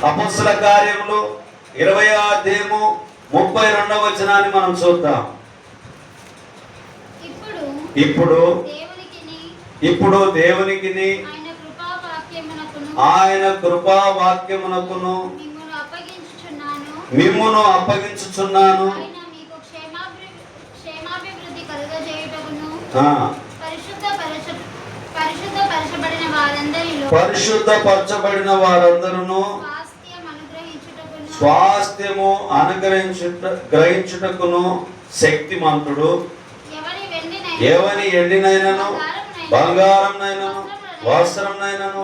అపొస్తలుల కార్యములు 20వ అధ్యాయము 32వ వచనాన్ని మనం చూద్దాం. ఇప్పుడు దేవునికిని ఆయన కృపా వాక్యమునకును మిమ్మును అప్పగించుచున్నాను. పరిశుద్ధపరచబడిన వారందరూ స్వాస్థ్యము గ్రహించుటకును శక్తిమంతుడు. ఎవని ఎండినైనను బంగారంనైనను వస్త్రంనైనను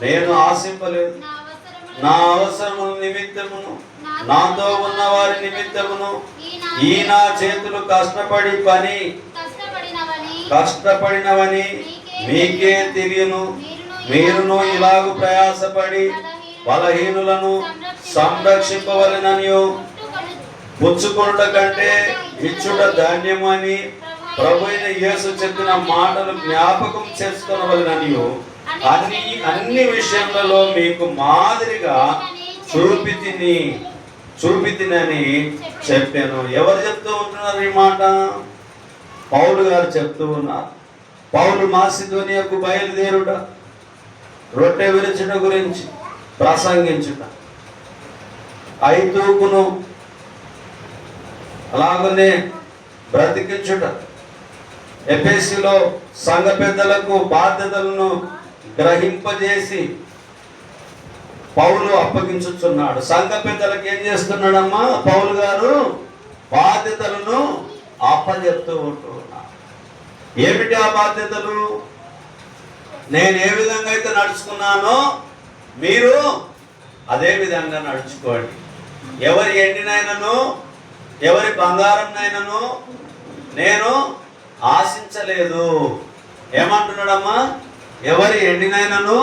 నేను ఆశింపలేదు. నా అవసరముల నిమిత్తమును నాతో ఉన్న వారి నిమిత్తమును ఈ నా చేతులు కష్టపడినవని మీకే తెలియను. మీరును ఇలాగు ప్రయాసపడి బలహీనులను సంరక్షింపవలెననియు పుచ్చుకొనుట కంటే ఇచ్చుట ధాన్యము అని ప్రభువైన యేసు చెప్పిన మాటలు జ్ఞాపకం చేసుకొనవలెననియు అన్ని విషయములలో మీకు మాదిరిగా చూపితినని చెప్పాను. ఎవరు చెప్తూ ఉంటున్నారు ఈ మాట? పౌలు గారు చెప్తూ ఉన్నారు. పౌలు మాసిదోనియాకు బయలుదేరుట, రొట్టె విరుచుట గురించి ప్రసంగించుట, ఐదూకును అలాగనే బ్రతికించుట, ఎఫెసీలో సంఘ పెద్దలకు బాధ్యతలను గ్రహింపజేసి పౌలు అప్పగించుచున్నాడు. సంఘ పెద్దలకు ఏం చేస్తున్నాడమ్మా? పౌలు గారు బాధ్యతలను అప్పచెప్తూ ఉంటున్నాడు. ఏమిటి ఆ బాధ్యతలు? నేను ఏ విధంగా అయితే నడుచుకున్నానో మీరు అదే విధంగా నడుచుకోండి. ఎవరి ఎండినైనను ఎవరి బంగారంనైనను నేను ఆశించలేదు. ఏమంటున్నాడమ్మా? ఎవరి ఎండినైనను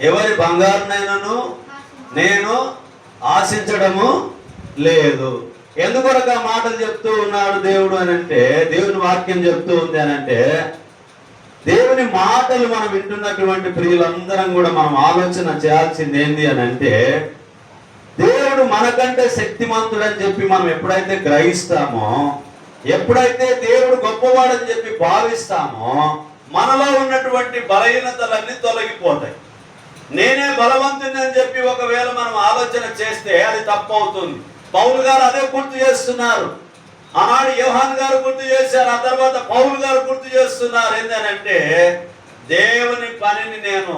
ఎవరి బంగారునైనను నేను ఆశించడము లేదు. ఎందుకొరకు ఆ మాటలు చెప్తూ ఉన్నాడు దేవుడు అని అంటే, దేవుని వాక్యం చెప్తూ ఉంది అని అంటే, దేవుని మాటలు మనం వింటున్నటువంటి ప్రియులందరం కూడా మనం ఆలోచన చేయాల్సింది ఏంది అని అంటే, దేవుడు మనకంటే శక్తిమంతుడని చెప్పి మనం ఎప్పుడైతే గ్రహిస్తామో, ఎప్పుడైతే దేవుడు గొప్పవాడని చెప్పి భావిస్తామో, మనలో ఉన్నటువంటి బలహీనతలన్నీ తొలగిపోతాయి. నేనే బలవంతుని అని చెప్పి ఒకవేళ మనం ఆలోచన చేస్తే అది తప్పు అవుతుంది. పౌలు గారు అదే గుర్తు చేస్తున్నారు. ఆనాడు యోహాను గారు గుర్తు చేశారు, ఆ తర్వాత పౌలు గారు గుర్తు చేస్తున్నారు. ఏంటంటే, దేవుని పనిని నేను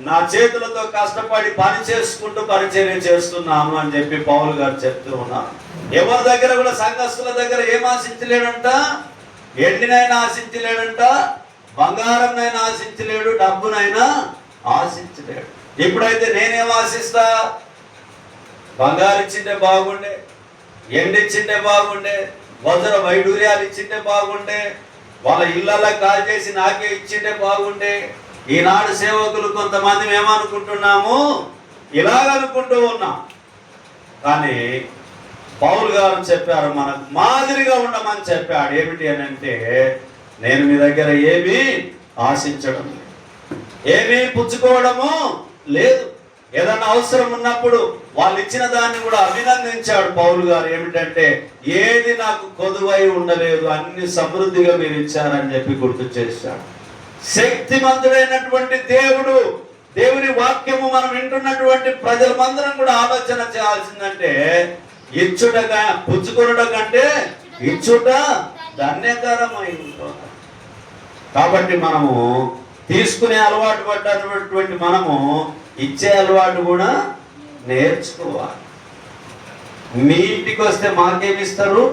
నా చేతులతో కష్టపడి పని చేసుకుంటూ పరిచర్య చేస్తున్నాను అని చెప్పి పౌలు గారు చెప్తూ ఉన్నారు. ఎవరి దగ్గర కూడా సంఘస్థుల దగ్గర ఏం ఆశించలేడంట? ఎండినైనా ఆశించలేడంట, బంగారంనైనా ఆశించలేడు, డబ్బునైనా ఆశించలేడు. ఇప్పుడైతే నేనేం ఆశిస్తా? బంగారు ఇచ్చింటే బాగుండే, ఎండిచ్చింటే బాగుండే, వజ్ర వైడూర్యాలు ఇచ్చింటే బాగుండే, వాళ్ళ ఇళ్ళలా కాల్ చేసి నాకే ఇచ్చింటే బాగుండే. ఈనాడు సేవకులు కొంతమంది ఏమనుకుంటున్నాము? ఇలాగనుకుంటూ ఉన్నాం. కానీ పౌలు గారు చెప్పారు, మనకు మాదిరిగా ఉండమని చెప్పాడు. ఏమిటి అని అంటే, నేను మీ దగ్గర ఏమీ ఆశించడం లేదు, ఏమీ పుచ్చుకోవడము లేదు. ఏదన్నా అవసరం ఉన్నప్పుడు వాళ్ళు ఇచ్చిన దాన్ని కూడా అభినందించాడు పౌలు గారు. ఏమిటంటే, ఏది నాకు కొదువై ఉండలేదు, అన్ని సమృద్ధిగా మీరు ఇచ్చారని చెప్పి గుర్తు చేశాడు. శక్తిమంతుడైనటువంటి దేవుడు, దేవుని వాక్యము మనం వింటున్నటువంటి ప్రజలందరం కూడా ఆలోచన చేయాల్సిందంటే, ఇచ్చుటగా పుచ్చుకొనుట కంటే ఇచ్చుట ధన్యకరమై ఉంటుంది. కాబట్టి మనము తీసుకునే అలవాటు పడ్డటువంటి మనము ఇచ్చే అలవాటు కూడా నేర్చుకోవాలి. మీ ఇంటికి వస్తే మాకేమిస్తారు,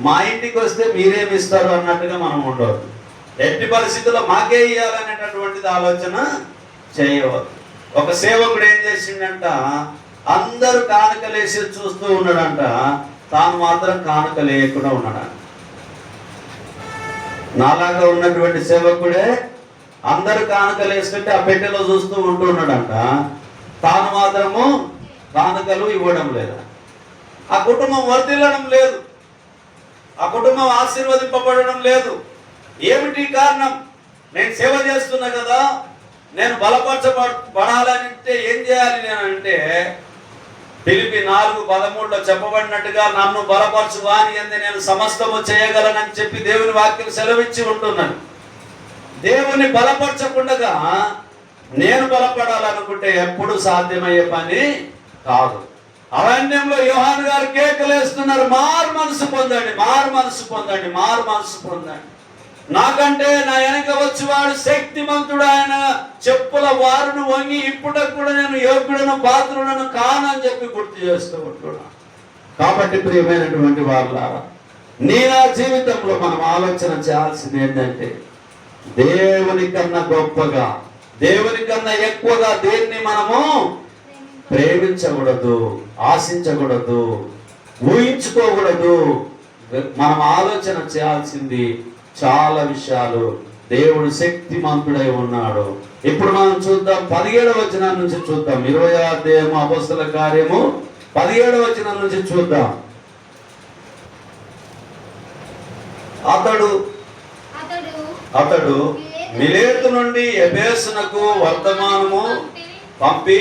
మా ఇంటికి వస్తే మీరేమిస్తారు అన్నట్టుగా మనం ఉండవద్దు. ఎట్టి పరిస్థితుల్లో మాకే ఇవ్వాలనేటటువంటిది ఆలోచన చేయవద్దు. ఒక సేవకుడు ఏం చేసిండంట, అందరూ కానుకలేసి చూస్తూ ఉన్నాడంట, తాను మాత్రం కానుక లేకుండా ఉన్నాడంట. నాలాగా ఉన్నటువంటి సేవకుడే అందరు కానుకలు వేసుకుంటే ఆ పెట్టెలో చూస్తూ ఉంటూ ఉన్నాడంట, తాను మాత్రము కానుకలు ఇవ్వడం లేదు. ఆ కుటుంబం వర్ధిల్లడం లేదు, ఆ కుటుంబం ఆశీర్వదింపబడడం లేదు. ఏమిటి కారణం? నేను సేవ చేస్తున్నా కదా, నేను బలపరచబడాలంటే ఏం చేయాలి నేను అంటే, ఫిలిప్పీ 4:13 చెప్పబడినట్టుగా నన్ను బలపరచు వాని యందు నేను సమస్తము చేయగలనని చెప్పి దేవుని వాక్యం సెలవిచ్చి ఉంటున్నాను. దేవుని బలపరచకుండా నేను బలపడాలనుకుంటే ఎప్పుడు సాధ్యమయ్యే పని కాదు. అరణ్యంలో యోహాను గారు కేకలేస్తున్నారు, మారు మనసు పొందండి, మారు మనసు పొందండి, మారు మనసు పొందండి. నాకంటే నా వెనక వచ్చేవాడు శక్తిమంతుడు, ఆయన చెప్పుల వారును వంగి ఇప్పటికి కూడా నేను యోగ్యుడను పాత్రుడను కానని చెప్పి గుర్తు చేస్తూ ఉంటున్నాను. కాబట్టి ప్రియమైనటువంటి వాళ్ళారా, నా జీవితంలో మనం ఆలోచన చేయాల్సింది ఏంటంటే, దేవుని కన్నా గొప్పగా, దేవుని కన్నా ఎక్కువగా దేన్ని మనము ప్రేమించకూడదు, ఆశించకూడదు, ఊహించుకోకూడదు. మనం ఆలోచన చేయాల్సింది చాలా విషయాలు. దేవుడు శక్తిమంతుడై ఉన్నాడు. ఇప్పుడు మనం చూద్దాం 17వ వచనం నుంచి చూద్దాం. 20వ అధ్యాయము అపొస్తలుల కార్యము 17వ వచనం నుంచి చూద్దాం. అతడు మిలేతు నుండి ఎఫెసునకు వర్తమానము పంపి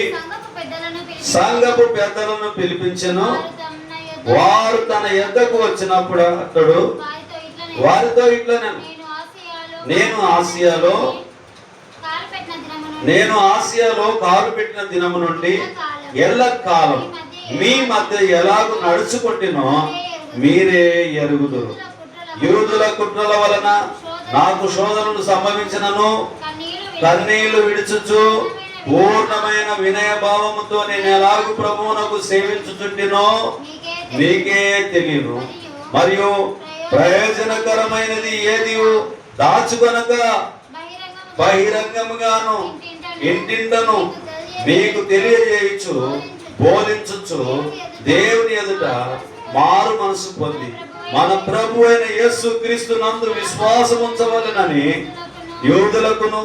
సంఘపు పెద్దలను పిలిపించెను. వారు తన యొద్దకు వచ్చినప్పుడు అతడు వారితో ఇట్లా, నేను ఆసియాలో కాలు పెట్టిన దినము నుండి ఎల్లకాలం మీ మధ్య ఎలాగూ నడుచుకుంటునో మీరే ఎరుగుదురు. యూదుల కుట్రల వలన నాకు శోధనలు సంభవించినను కన్నీళ్లు విడుచుచు పూర్ణమైన వినయ భావముతో నేను ఎలాగూ ప్రభువునకు సేవించుచుంటినో మీకే తెలియను. మరియు ప్రయోజనకరమైనది ఏది దాచుకొనక బహిరంగముగాను ఇంటింటను మీకు తెలియజేయచ్చు బోధించచ్చు దేవుని ఎదుట మారు మనసు పొంది మన ప్రభు అయిన యేసు క్రీస్తు నందు విశ్వాసం ఉంచవలెనని యూదులకును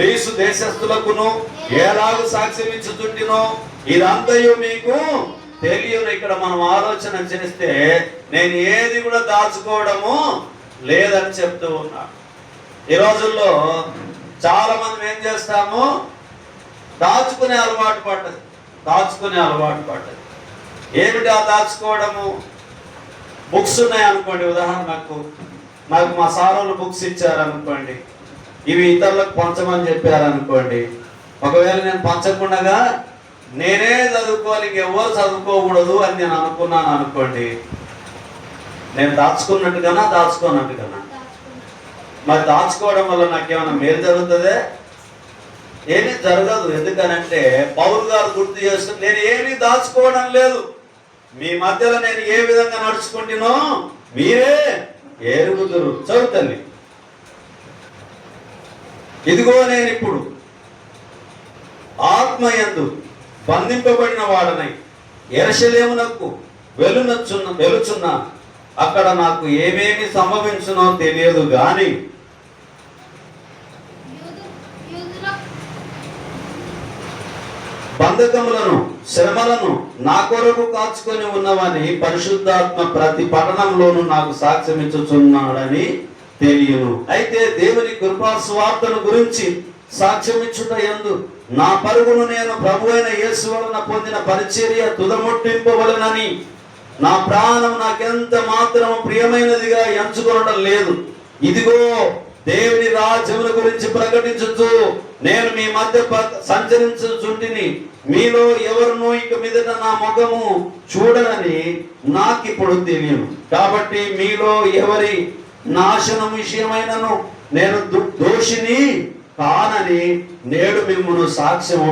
యేసు దేశస్థులకును ఎలాగూ సాక్ష్యం ఇచ్చుచుంటినో ఇదంతయు మీకు తెలియను. ఇక్కడ మనం ఆలోచన చేస్తే నేను ఏది కూడా దాచుకోవడము లేదని చెప్తూ ఉన్నా. ఈ రోజుల్లో చాలా మంది ఏం చేస్తాము, దాచుకునే అలవాటు పడ్డది. ఏమిటి ఆ దాచుకోవడము? బుక్స్ ఉన్నాయి అనుకోండి, ఉదాహరణకు నాకు మా సారోళ్ళు బుక్స్ ఇచ్చారనుకోండి, ఇవి ఇతరులకు పంచమని చెప్పారనుకోండి, ఒకవేళ నేను పంచకుండా నేనే చదువుకోవాలి, ఎవరు చదువుకోకూడదు అని నేను అనుకున్నాను అనుకోండి, నేను దాచుకోనట్టుగానా? మరి దాచుకోవడం వల్ల నాకేమైనా మేలు జరుగుతుందే? ఏమీ జరగదు. ఎందుకనంటే పౌలు గారు గుర్తు చేస్తూ, నేను ఏమీ దాచుకోవడం లేదు, మీ మధ్యలో నేను ఏ విధంగా నడుచుకుంటునో మీరే ఎరుగుదురు. చదువుతండి. ఇదిగో నేను ఇప్పుడు ఆత్మయందు బంధింపబడిన వాడనై యెరూషలేమునకు వెలుచున్నా, అక్కడ నాకు ఏమేమి సంభవించునో తెలియదు గాని బంధకములను శ్రమలను నా కొరకు కాచుకొని ఉన్నవని పరిశుద్ధాత్మ ప్రతి పట్టణంలోనూ నాకు సాక్ష్యం ఇచ్చుచున్నాడని తెలియను. అయితే దేవుని కృపా స్వార్థను గురించి సాక్ష్యం ఇచ్చుట యందు నా పరుగును నేను ప్రభు అయిన యేసు వలన పొందిన పరిచర్య తుదముట్టింపవలెనని నా ప్రాణం నాకెంత మాత్రం ప్రియమైనదిగా ఎంచుకోవడం లేదు. ఇదిగో దేవుని రాజ్యముల గురించి ప్రకటించుచు నేను మీ మధ్య సంచరించుచుంటిని. మీలో ఎవరునూ ఇక మీదట నా ముఖము చూడనని నాకిప్పుడు తెలియను. కాబట్టి మీలో ఎవరి నాశనం విషయమైనను నేను దోషిని కానని నేడు మిమ్మును సాక్ష్యము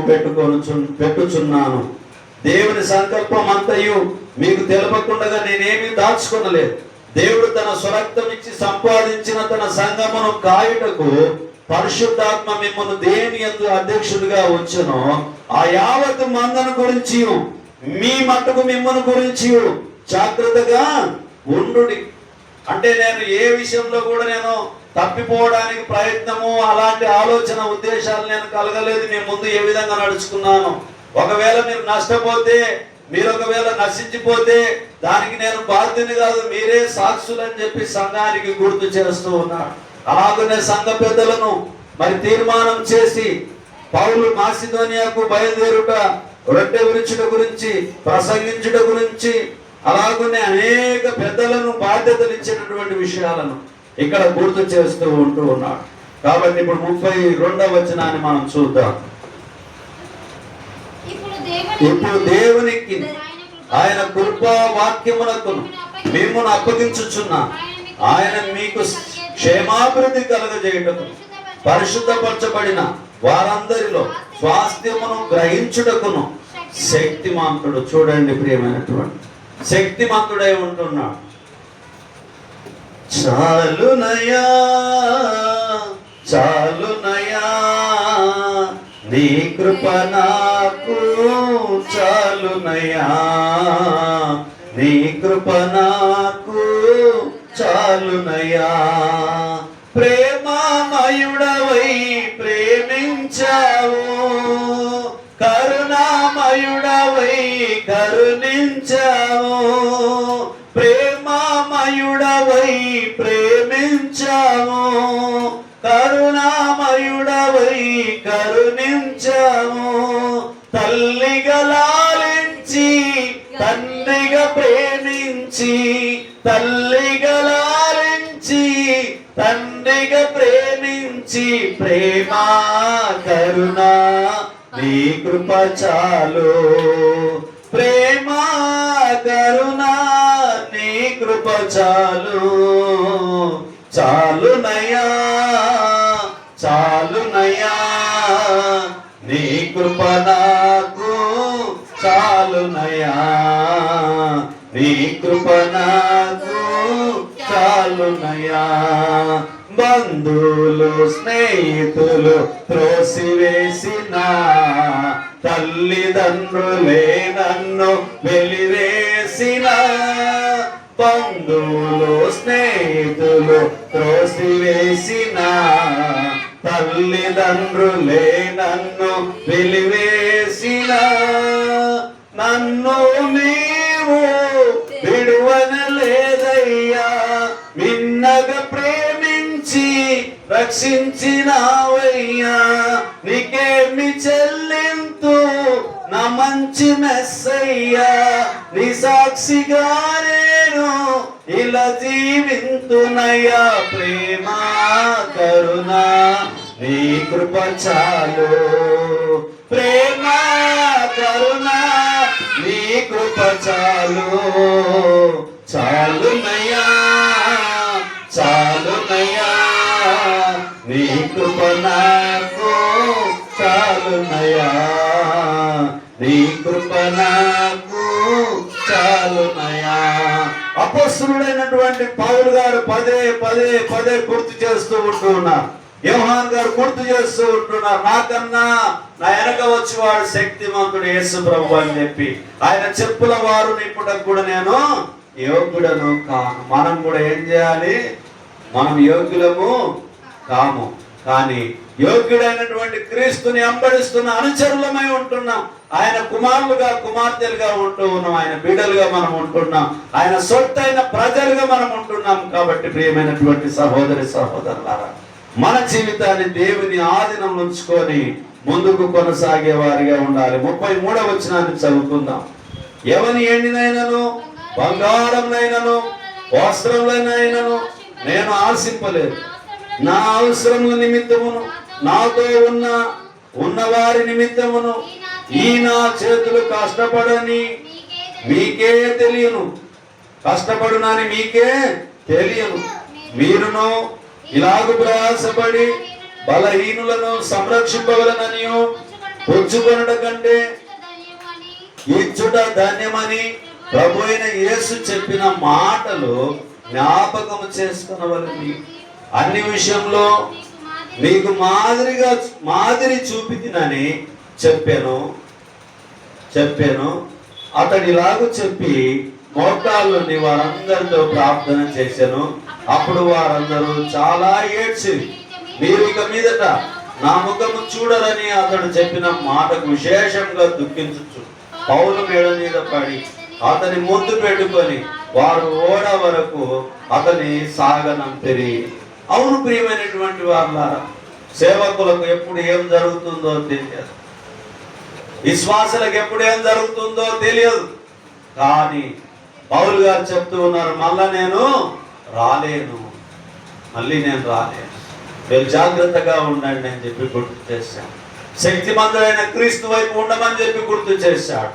పెట్టుచున్నాను. దేవుని సంకల్పం అంతయు మీకు తెలపకుండా నేనేమీ దాచుకొనలేదు. దేవుడు తన స్వరక్తం ఇచ్చి సంపాదించిన తన సంఘమును కాయుటకు పరిశుద్ధాత్మ మిమ్మల్ని దేని యందు అధ్యక్షుడిగా వచ్చునో ఆ యావత్ మందను గురించి మీ మట్టుకు మిమ్మల్ని గురించి జాగ్రత్తగా ఉండుడి. అంటే నేను ఏ విషయంలో కూడా నేను తప్పిపోవడానికి ప్రయత్నము అలాంటి ఆలోచన ఉద్దేశాలు నేను కలగలేదు. మీ ముందు ఏ విధంగా నడుచుకున్నాను, ఒకవేళ మీరు నష్టపోతే, మీరు ఒకవేళ నశించిపోతే దానికి నేను బాధ్యుని కాదు, మీరే సాక్షులని చెప్పి సంఘానికి గుర్తు చేస్తూ ఉన్నాడు. అలాగనే సంఘ పెద్దలను మరి తీర్మానం చేసి పౌలు మాసిదోనియాకు బయలుదేరుట రొట్టె విరుచుట గురించి, ప్రసంగించుట గురించి, అలాగనే అనేక పెద్దలను బాధ్యతలు ఇచ్చినటువంటి విషయాలను ఇక్కడ గుర్తు చేస్తూ ఉంటూ ఉన్నాడు. కాబట్టి ఇప్పుడు 32వ వచనాన్ని మనం చూద్దాం. ఇప్పుడు దేవునికి ఆయన కృపా వాక్యమునకు మిమ్మును అప్పగించుచున్నా ఆయన మీకు క్షేమాభివృద్ధి కలుగజేయుటకు పరిశుద్ధపరచబడిన వారందరిలో స్వాస్థ్యమును గ్రహించుటకును శక్తిమంతుడు. చూడండి ప్రియమైనటువంటి, శక్తిమంతుడై ఉంటున్నాడు. చాలునయా చాలునయా నీ కృప నాకు చాలునయా, నీ కృప నాకు చాలునయా. ప్రేమామయుడవై ప్రేమించావు, కరుణామయుడవై కరుణించావు, ప్రేమామయుడవై ప్రేమించావు, కరుణామయుడవై కరుణించావు. తల్లిగా లాలించి తండ్రిగా ప్రేమించి, తల్లిగా లాలించి తండ్రిగా ప్రేమించి, ప్రేమా కరుణ నీ కృప చాలు, ప్రేమా కరుణ నీ కృప చాలు. చాలునయా చాలునయా నీ కృప నాకు చాలునయా, నీ కృప నాకు చాలునయా. బంధువులు స్నేహితులు త్రోసివేసిన, తల్లిదండ్రులే నన్ను వెలివేసిన, బంధువులు స్నేహితులు త్రోసివేసిన, తల్లిదండ్రులే నన్ను వెలివేసిన, నన్ను నీవు విడువనలేదయ్యా, మిన్నగా ప్రేమించి రక్షించినావయ్యా. నీకేమి చెల్లింతు నా మంచి మెస్సయ్యా, నీ సాక్షిగా నేను ఇలా జీవింతునయ్యా. ప్రేమా కరుణ నీ కృప చాలు, ప్రేమా కరుణ నీ కృప చాలు. చాలునయ్యా చాలునయ్యా నీ కృప నాకు చాలునయ్యా, నీ కృప నాకు చాలునయ్యా. అపోస్తలుడైనటువంటి పౌలు గారు పదే పదే పదే గుర్తు చేస్తూ ఉంటూ ఉన్నారు. యోహాన్ గారు గుర్తు చేస్తూ ఉంటున్నారు, నాకన్నా నా వెనక వచ్చేవాడు శక్తిమంతుడు యేసు ప్రభు అని చెప్పి. ఆయన చెప్పుల వారు నిప్పుటకు కూడా నేను యోగ్యుడను కాను. మనం కూడా ఏం చేయాలి? మనం యోగ్యులము కాము, కానీ యోగ్యుడైనటువంటి క్రీస్తుని అంబడిస్తున్న అనుచరులమై ఉంటున్నాం. ఆయన కుమారులుగా కుమార్తెలుగా ఉంటూ ఉన్నాం, ఆయన బిడ్డలుగా మనం ఉంటున్నాం, ఆయన సొత్తైన ప్రజలుగా మనం ఉంటున్నాం. కాబట్టి ప్రియమైనటువంటి సహోదరి సహోదరులారా, మన జీవితాన్ని దేవుని ఆధీనం ఉంచుకొని ముందుకు కొనసాగే వారిగా ఉండాలి. 33వ వచనాన్ని చదువుకుందాం. ఎవని ఎండినైనను బంగారంనైనను వస్త్రములైనను నేను ఆశింపలేదు, నా అవసరముల నిమిత్తమును నాతో ఉన్న వారి నిమిత్తమును ఈ నా చేతులు కష్టపడని మీకే తెలియను, కష్టపడునని మీకే తెలియను. మీరును ఇలాగు ప్రయాసపడి బలహీనులను సంరక్షింపగలనని పుచ్చుకొనుట కంటే ఇచ్చుట ధన్యమని ప్రభు అయిన యేసు చెప్పిన మాటలు జ్ఞాపకము చేసుకునవలని. అన్ని విషయంలో మీకు మాదిరి చూపితినని చెప్పాను. అతడిలాగు చెప్పి మోకాళ్ళని వారందరితో ప్రార్థన చేశాను. అప్పుడు వారందరూ చాలా ఏడ్చి, మీరు ఇక మీదట నా ముఖము చూడరని అతడు చెప్పిన మాటకు విశేషంగా దుఃఖించు పౌలు మేడ మీద పడి అతని ముందు పెట్టుకొని వారు ఓడ వరకు అతని సాగనంపిరి. అవును ప్రియమైనటువంటి వాళ్ళ సేవకులకు ఎప్పుడు ఏం జరుగుతుందో తెలియదు. విశ్వాసులకు ఎప్పుడేం జరుగుతుందో తెలియదు. కానీ పౌలు గారు చెప్తూ ఉన్నారు, మళ్ళీ నేను రాలేను. మీరు జాగ్రత్తగా ఉండండి అని చెప్పి గుర్తు చేశాడు. శక్తిమంతుడైన క్రీస్తు వైపు ఉండమని చెప్పి గుర్తు చేశాడు.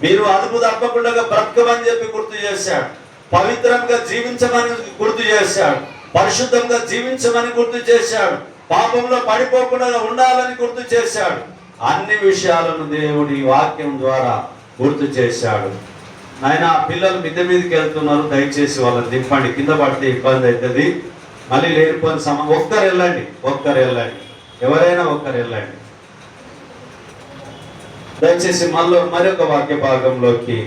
మీరు అదుపు తప్పకుండా బ్రతకమని చెప్పి గుర్తు చేశాడు. పవిత్రంగా జీవించమని గుర్తు చేశాడు. పరిశుద్ధంగా జీవించమని గుర్తు చేశాడు. పాపంలో పడిపోకుండా ఉండాలని గుర్తు చేశాడు. అన్ని విషయాలను దేవుడి వాక్యం ద్వారా గుర్తు చేశాడు. ఆయన పిల్లలు మిద్దె మీదకి వెళ్తున్నారు, దయచేసి వాళ్ళని దింపండి, కింద పడితే ఇబ్బంది అవుతుంది. మళ్ళీ లేనిపోయిన ఒక్కరు వెళ్ళండి, ఎవరైనా ఒక్కరు వెళ్ళండి. దయచేసి మరొక వాక్య భాగంలోకి